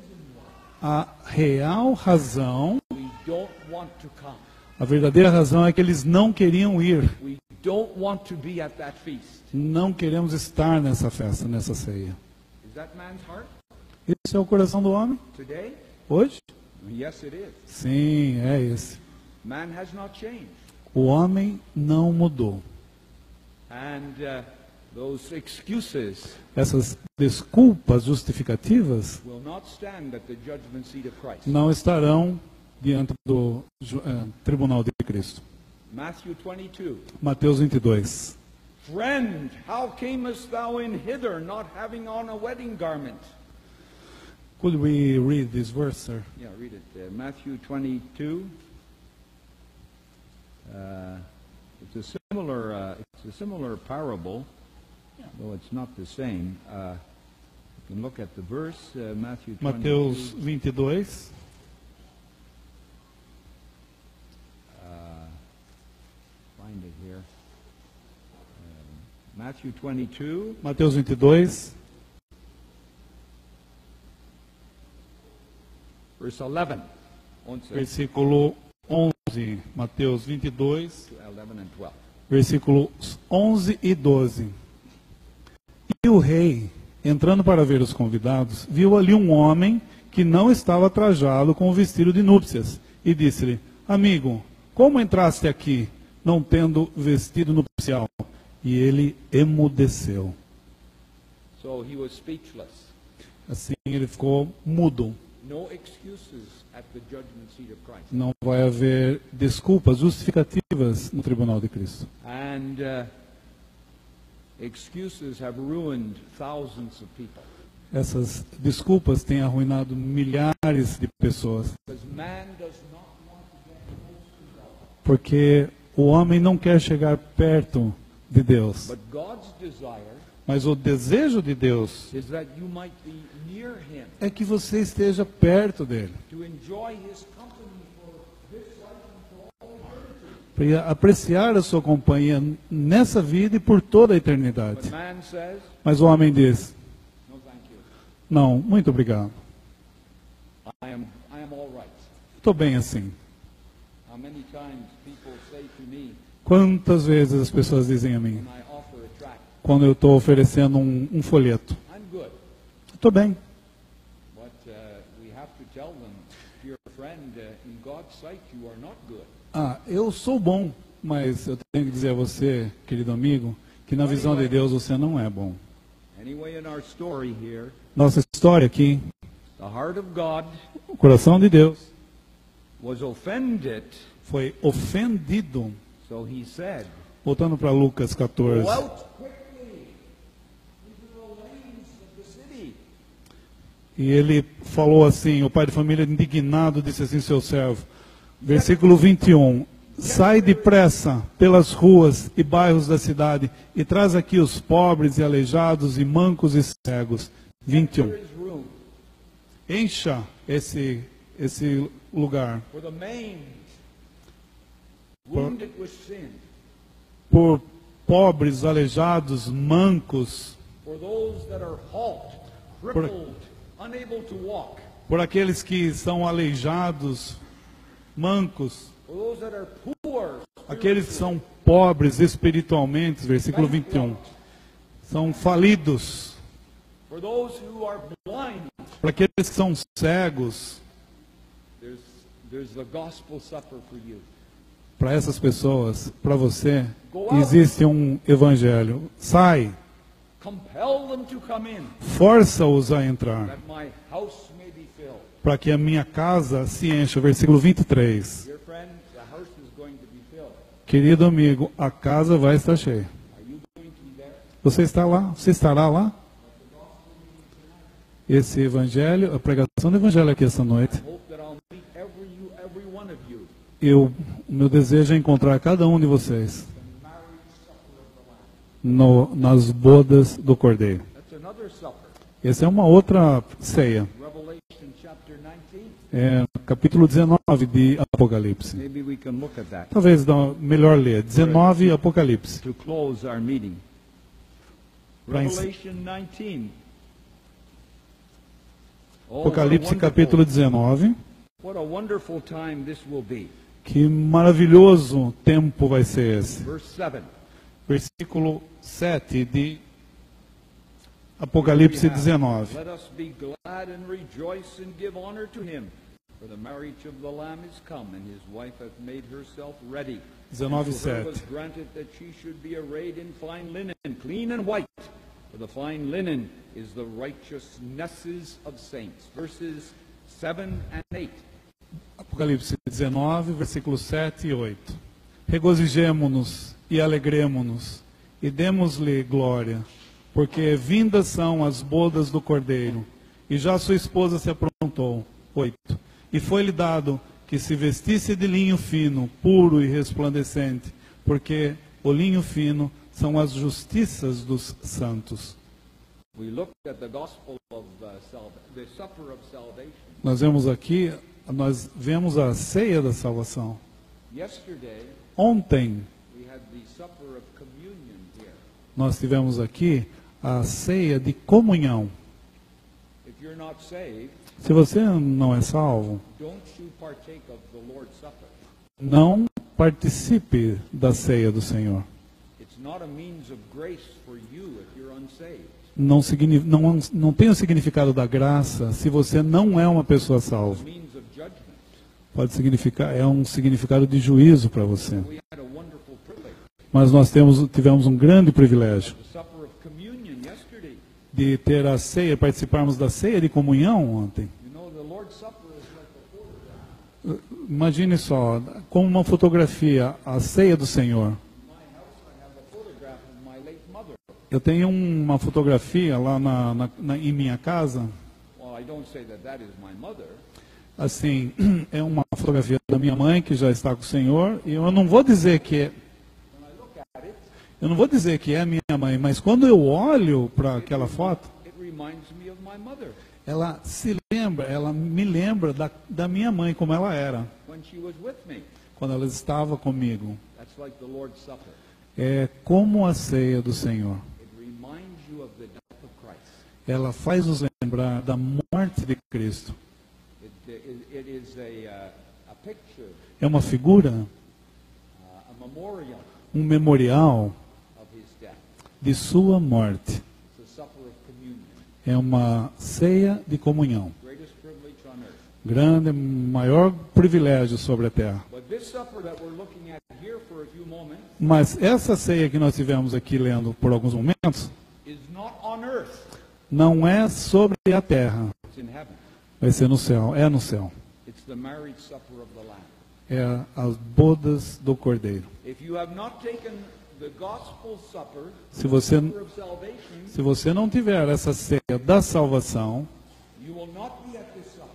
a real razão, why we don't want to come, a verdadeira razão é que eles não queriam ir. we don't want to be at that feast. Não queremos estar nessa festa, nessa ceia. Is that man's heart Esse é o coração do homem today? hoje? Yes, it is. Sim, é esse. Man has not changed. O homem não mudou. And those excuses Essas desculpas justificativas will not stand at the judgment seat of Christ. não estarão diante do tribunal de Cristo. Matthew 22. Mateus 22. Friend, how camest thou in hither, not having on a wedding garment? Could we read this verse, sir? Yeah, read it. Matthew 22. It's a similar parable, though it's not the same. You can look at the verse, Matthew 22. Mateus 22. Find it here. Matthew 22. Mateus 22, Verse 11. versículo 11. 11, Mateus 22, to 11 and 12. versículos 11 e 12. E o rei, entrando para ver os convidados, viu ali um homem que não estava trajado com o vestido de núpcias, e disse-lhe: amigo, como entraste aqui, não tendo vestido nupcial? E ele emudeceu. So he was speechless. Assim ele ficou mudo. No excuses at the judgment seat of Christ. Não vai haver desculpas justificativas no tribunal de Cristo. And excuses have ruined thousands of people. Essas desculpas têm arruinado milhares de pessoas. Because man does not want to get close to God. Porque o homem não quer chegar perto de Deus. But God's desire Mas o desejo de Deus is that you might be near him, é que você esteja perto dele. to enjoy his company for this life and for all eternity. Para apreciar a sua companhia nessa vida e por toda a eternidade. But man says, Mas o homem diz: no thank you. não, muito obrigado. I am all right. Estou bem assim. How many times people say to me Quantas vezes as pessoas dizem a mim, when I offer a tract, quando eu estou oferecendo um folheto: I'm good. estou bem. But we have to tell them, dear friend, in God's sight you are not good. Ah, eu sou bom, mas eu tenho que dizer a você, querido amigo, que na visão de Deus você não é bom. Anyway, in our story here, Nossa história aqui, the heart of God o coração de Deus was offended, foi ofendido. so he said, Voltando para Lucas 14. go out quickly into the lanes of the city. E ele falou assim, o pai de família indignado disse assim, seu servo, versículo 21, sai depressa pelas ruas e bairros da cidade e traz aqui os pobres e aleijados e mancos e cegos. 21. There is room Encha esse lugar for the maimed, wounded with sin, por pobres, aleijados, mancos, for those that are halt, crippled, unable to walk, por aqueles que são aleijados, mancos, for those that are poor, aqueles que são pobres espiritualmente, versículo 21, são falidos, for those who are blind. para aqueles que são cegos, There's the gospel supper for you. para essas pessoas, para você, existe um evangelho. Sai, Compel them to come in, força-os a entrar, that my house may be filled. para que a minha casa se encha. Versículo 23. Dear friend, the house is going to be filled. Querido amigo, a casa vai estar cheia. Are you going to be there? Você está lá? Você estará lá? Esse evangelho, a pregação do evangelho aqui esta noite, Hope that I'll meet every one of you. o meu desejo é encontrar cada um de vocês nas bodas do Cordeiro. That's another supper. Essa é uma outra ceia. Revelation chapter 19. É capítulo 19 de Apocalipse. Maybe we can look at that Talvez melhor ler. 19 Apocalipse. to close our meeting. Pra Revelation 19. Oh, Apocalipse capítulo 19. what a wonderful time this will be. Que maravilhoso tempo vai ser esse. Verse 7. Versículo 7 de Apocalipse 19. Let us be glad and rejoice and give honor to him. For the marriage of the Lamb is come, and his wife hath made herself ready. 19, And to her 7. was granted that she should be arrayed in fine linen, clean and white. For the fine linen is the righteousnesses of saints. Verses 7 and 8. Apocalipse 19, versículos 7 e 8. Regozijemo-nos e alegremo-nos e demos-lhe glória, porque vindas são as bodas do Cordeiro, e já sua esposa se aprontou. 8. E foi-lhe dado que se vestisse de linho fino, puro e resplandecente, porque o linho fino são as justiças dos santos. We look at the gospel of the supper of salvation. Nós vemos a ceia da salvação. Yesterday, Ontem, we had the supper of communion here. nós tivemos aqui a ceia de comunhão. If you're not saved, Se você não é salvo, don't you partake of the Lord's Supper. não participe da ceia do Senhor. It's not a means of grace for you if you're unsaved. Não tem o significado da graça se você não é uma pessoa It's salva. a means of judgment. Pode significar, é um significado de juízo para você. We had a wonderful privilege Mas nós tivemos um grande privilégio the supper of communion yesterday. de ter a ceia, participarmos da ceia de comunhão ontem. You know, the Lord's Supper is like a photograph. Imagine só, como uma fotografia, a ceia do Senhor. In my house, I have a photograph of my late mother. Eu tenho uma fotografia lá em minha casa, Well, I don't say that is my mother. assim, é uma fotografia da minha mãe que já está com o Senhor, e eu não vou dizer que é, When I look at it, eu não vou dizer que é minha mãe, mas quando eu olho para aquela foto, it reminds me of my mother ela me lembra da minha mãe como ela era, when she was with me. quando ela estava comigo. That's like the Lord's Supper. É como a ceia do Senhor. It reminds you of the death of Christ. Ela faz nos lembrar da morte de Cristo. It is a picture, É uma figura, a memorial um memorial of his death. de sua morte. It's a supper of communion. É uma ceia de comunhão. Greatest privilege on earth. Grande, maior privilégio sobre a terra. But this supper that we're looking at here for a few moments Mas essa ceia que nós tivemos aqui lendo por alguns momentos, is not on earth. não é sobre a terra. It's in heaven. Vai ser no céu, é no céu. It's the marriage supper of the Lamb. É as bodas do Cordeiro. If you have not taken the gospel supper, Se você, supper of salvation, se você não tiver essa ceia da salvação, you will not be at this supper.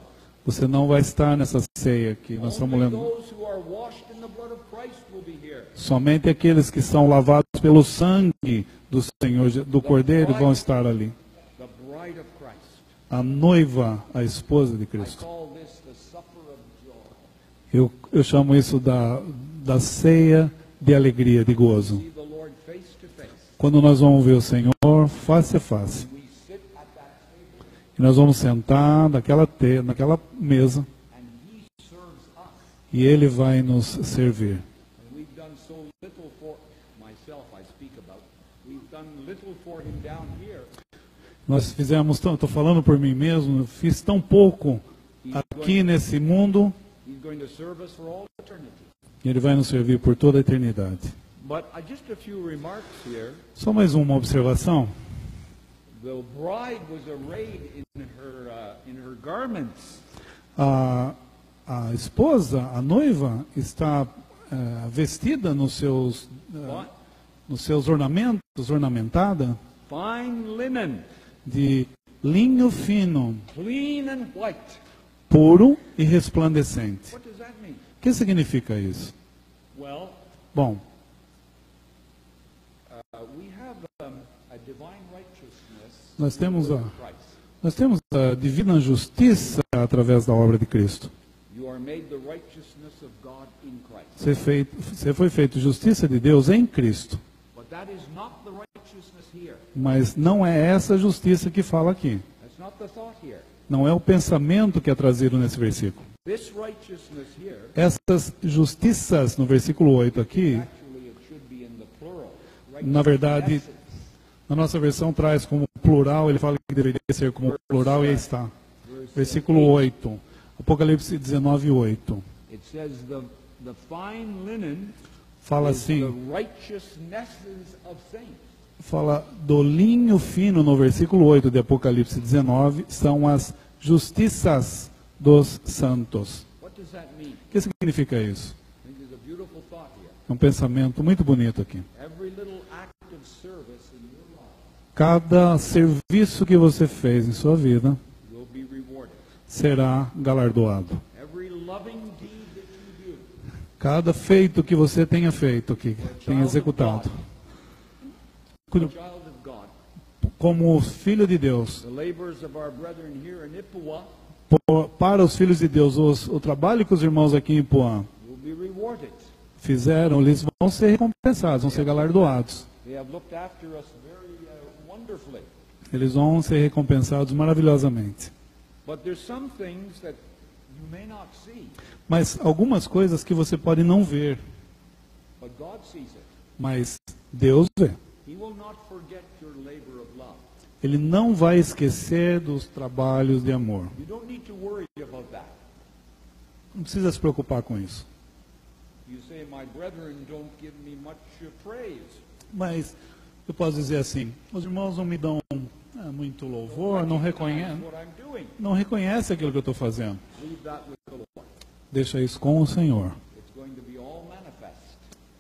você não vai estar nessa ceia que nós estamos Only lendo. those who are washed in the blood of Christ will be here. Somente aqueles que são lavados pelo sangue do Senhor, do Cordeiro, vão estar ali. The bride of Christ. A noiva, a esposa de I Cristo. call this the supper of joy. Eu chamo isso da ceia de alegria, de gozo. See the Lord face to face. Quando nós vamos ver o Senhor face a face. We sit at that table E nós vamos sentar naquela mesa and He serves us. e Ele vai nos servir. And we've done so little for myself, I speak about. We've done little for Him down here. Nós fizemos, estou falando por mim mesmo, eu fiz tão pouco aqui nesse mundo, He's going to serve us for all eternity. e Ele vai nos servir por toda a eternidade. But just a few remarks here. Só mais uma observação. The bride was arrayed in her garments. A esposa, a noiva, está vestida nos seus ornamentos, ornamentada, Fine linen, de linho fino, clean and white. puro e resplandecente. What does that mean? O que significa isso? Well, Bom, we have a divine righteousness nós temos in Christ. nós temos a divina justiça através da obra de Cristo. You are made the righteousness of God in Christ. Você foi feito justiça de Deus em Cristo. But that is not the righteousness here. Mas não é essa justiça que fala aqui. That's not the thought here. Não é o pensamento que é trazido nesse versículo. This righteousness here, Essas justiças, no versículo 8 aqui, actually it should be in the plural. na verdade, Righteousness. na nossa versão traz como plural, ele fala que deveria ser como plural e aí está. Versículo 8, Apocalipse 19, 8. It says the fine linen Fala is the assim, righteousnesses of saints. fala do linho fino no versículo 8 de Apocalipse 19, são as justiças dos santos. What does that mean? O que significa isso? I think there's a beautiful thought here. É um pensamento muito bonito aqui. Every little act of service in your life Cada serviço que você fez em sua vida will be rewarded. será galardoado. Every loving deed that you do, Cada feito que você tenha feito aqui, tenha executado, a child of God, como filho de Deus, the labors of our brethren here in Ipua para os filhos de Deus, o trabalho que os irmãos aqui em Ipuã will be rewarded. fizeram, eles vão ser recompensados, vão ser galardoados. They have looked after us very wonderfully. Eles vão ser recompensados maravilhosamente. But there's some things that you may not see, Mas algumas coisas que você pode não ver, but God sees it. mas Deus vê. He will not forget your labor of love. Ele não vai esquecer dos trabalhos de amor. You don't need to worry about that. Não precisa se preocupar com isso. You say, my brethren don't give me much praise. Mas eu posso dizer assim, os irmãos não me dão muito louvor, não reconhecem What I'm doing. aquilo que eu estou fazendo. Leave that with the Lord. Deixa isso com o Senhor. It's going to be all manifest.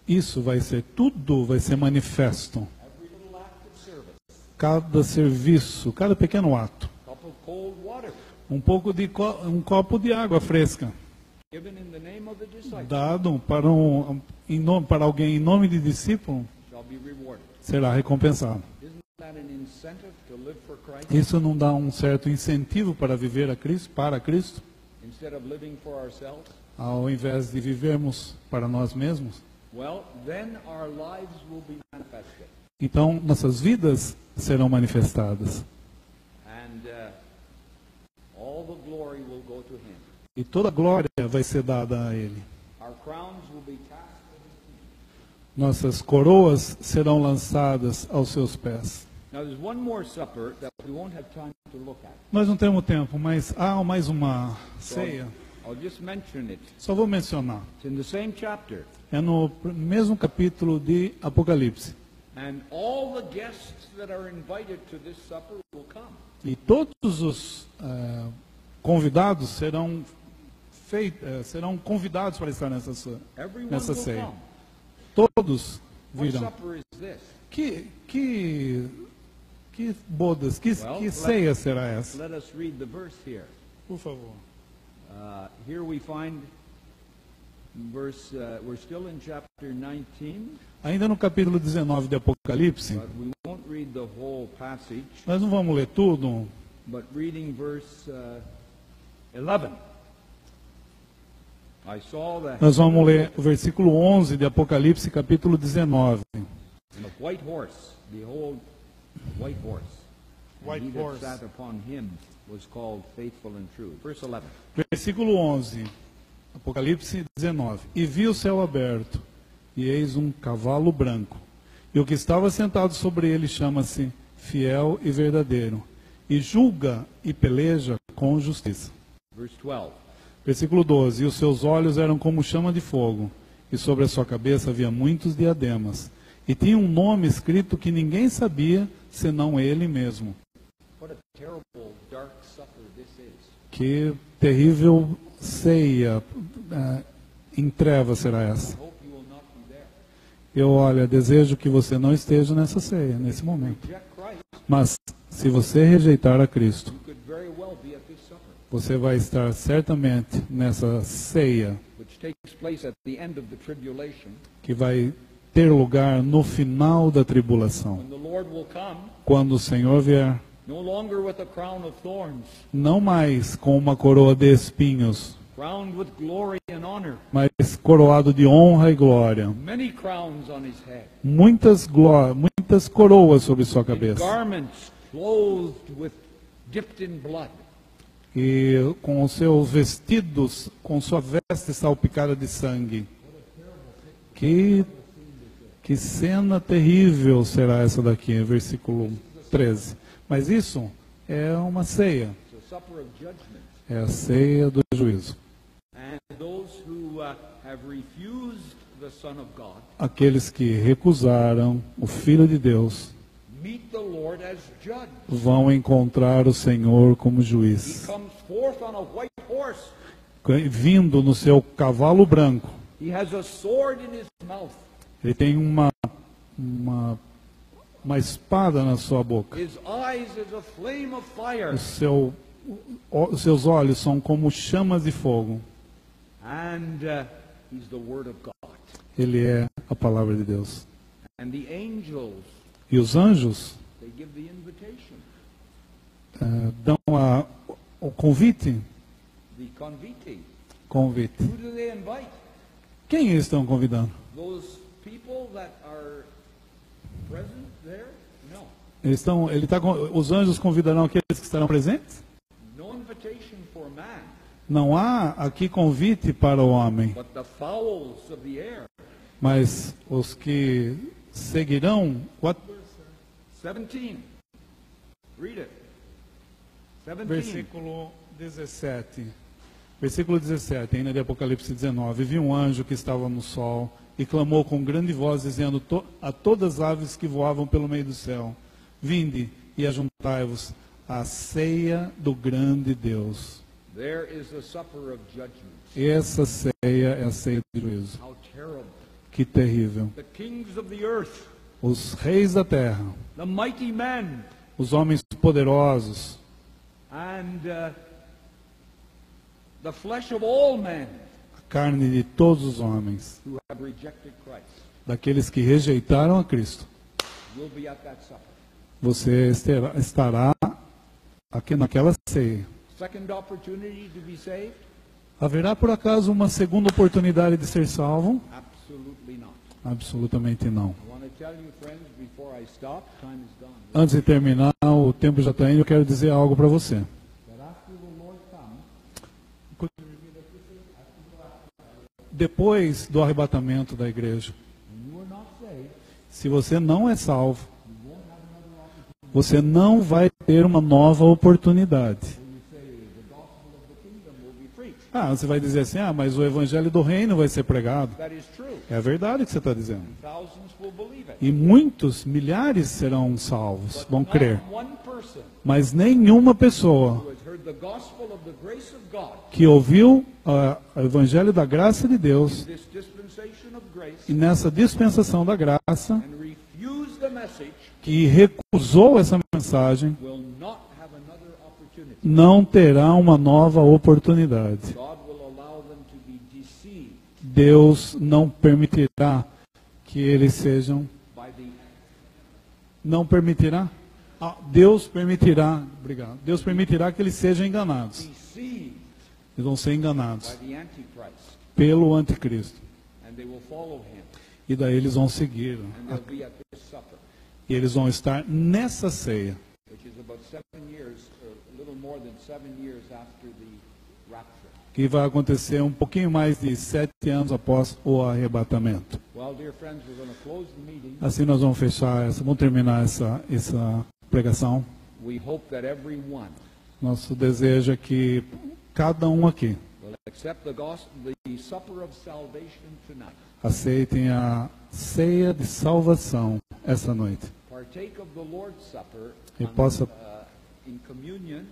Isso vai ser, tudo vai ser manifesto. Every little act of service. Cada serviço, cada pequeno ato. Cup of cold water. Um copo de água fresca, Given in the name of the disciple. dado para alguém em nome de discípulo, Shall be rewarded. será recompensado. Isn't that an incentive to live for Christ? Isso não dá um certo incentivo para viver para Cristo, Instead of living for ourselves? ao invés de vivermos para nós mesmos? Well, then our lives will be manifested. Então, nossas vidas serão manifestadas. And all the glory will go to Him. E toda a glória vai ser dada a Ele. Our crowns will be cast at His feet. Nossas coroas serão lançadas aos seus pés. Now there's one more supper that we won't have time to look at. Nós não temos tempo, mas há mais uma So ceia. I'll just mention it. Só vou mencionar. It's in the same chapter. É no mesmo capítulo de Apocalipse. And all the guests that are invited to this supper will come. E todos os convidados serão convidados para estar Everyone nessa will ceia. come. Todos What virão. supper is this? Que bodas, que ceia será essa? Let us read the verse here. Por favor. Here we find verse, we're still in chapter 19, Ainda no capítulo 19 de Apocalipse, but we won't read the whole passage, nós não vamos ler tudo, but reading verse 11. I saw the nós vamos ler o versículo 11 de Apocalipse, capítulo 19. and a white horse, behold, a white horse. And White he that horse. sat upon him was called faithful and true. Verse 11. Versículo 11, Apocalipse 19. E vi o céu aberto, e eis um cavalo branco. E o que estava sentado sobre ele chama-se Fiel e Verdadeiro, e julga e peleja com justiça. Verse 12. Versículo 12. E os seus olhos eram como chama de fogo, e sobre a sua cabeça havia muitos diademas. E tinha um nome escrito que ninguém sabia, senão ele mesmo. What a terrible, dark supper this is. Que terrível ceia em trevas será essa. I hope you will not be there. Eu, desejo que você não esteja nessa ceia, nesse momento. Reject Christ, Mas, se você rejeitar a Cristo, you could very well be at this supper, você vai estar certamente nessa ceia which takes place at the end of the tribulation, que vai ter lugar no final da tribulação. when the Lord will come, Quando o Senhor vier, no longer with a crown of thorns, não mais com uma coroa de espinhos, crowned with glory and honor, mas coroado de honra e glória. many crowns on his head, Muitas coroas sobre sua and cabeça. garments clothed with dipped in blood. E com os seus vestidos, com sua veste salpicada de sangue. Que cena terrível será essa daqui, versículo 13. Mas isso é uma ceia, It's a supper of judgment. é a ceia do juízo. And those who have refused the Son of God Aqueles que recusaram o Filho de Deus meet the Lord as judge. vão encontrar o Senhor como He juiz, comes forth on a white horse. vindo no seu cavalo branco. He has a sword in his mouth. Ele tem uma espada na sua boca. His eyes is a flame of fire. Os seus olhos são como chamas de fogo. And he's the Word of God. Ele é a palavra de Deus. And the angels, E os anjos they give the invitation, dão o convite. the convite. Convite. Who do they invite? Quem eles estão convidando? Those people that are present there? No. Os anjos convidarão aqueles que estarão presentes? No invitation for man. Não há aqui convite para o homem, but the fowls of the air. mas os que seguirão. What? 17. Read it. 17. Versículo 17. Versículo 17, ainda de Apocalipse 19. Vi um anjo que estava no sol e clamou com grande voz, dizendo a todas as aves que voavam pelo meio do céu: vinde e ajuntai-vos à ceia do grande Deus. There is the supper of judgment. Essa ceia é a ceia de juízo. How terrible. Que terrível. The kings of the earth, Os reis da terra, the mighty men, os homens poderosos, and the flesh of all men a carne de todos os homens, who have rejected Christ daqueles que rejeitaram a Cristo, will be at that supper. você estará aqui naquela ceia. Second opportunity to be saved? Haverá por acaso uma segunda oportunidade de ser salvo? Absolutely not. Absolutamente não. I want to tell you, friends, before I stop, time is gone. Antes de terminar, o tempo já está indo, eu quero dizer algo para você. That after the Lord comes, Depois do arrebatamento da igreja, and you are not saved, se você não é salvo, você não vai ter uma nova oportunidade. you say the gospel of the kingdom will be preached. Você vai dizer assim, mas o evangelho do reino vai ser pregado. That is true. É a verdade que você está dizendo. Thousands will believe it. E muitos, milhares serão salvos, vão Not crer. one person Mas nenhuma pessoa who has heard the gospel of the grace of God, que ouviu o evangelho da graça de Deus this dispensation of grace, e nessa dispensação da graça, and refuse the message, que recusou essa mensagem, will not have another opportunity. não terá uma nova oportunidade. God will allow them to be deceived Deus não permitirá que eles sejam. by the Não permitirá? Deus permitirá. Obrigado. Deus permitirá que eles sejam enganados. deceived Eles vão ser enganados by the Antichrist, pelo anticristo. and they will follow him, E daí eles vão seguir. and they'll be at this supper, E eles vão estar nessa ceia, which is about 7 years, or a little more than 7 years after the rapture. que vai acontecer um pouquinho mais de 7 anos após o arrebatamento. Well, dear friends, we're going to close the meeting. Assim nós vamos vamos terminar essa pregação. We hope that everyone Nosso desejo é que cada um aqui will accept the gospel, the supper of salvation tonight. aceitem a ceia de salvação essa noite. Partake of the Lord's Supper E possa in communion,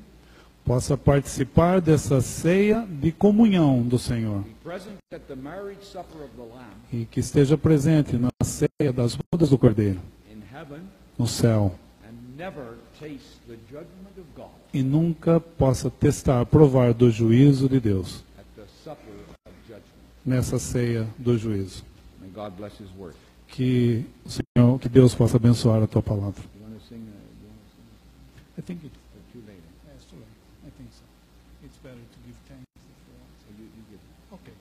possa participar dessa ceia de comunhão do Senhor. be present at the marriage supper of the Lamb E que esteja presente na ceia das bodas do Cordeiro, in heaven, no céu. and never taste the judgment of God E nunca possa provar do juízo de Deus, at the supper of judgment. nessa ceia do juízo. May God bless His word. Que o Senhor, que Deus possa abençoar a tua palavra. You want to sing? I think it's Too late. too late. I think so. It's better to give thanks. So you give. Okay.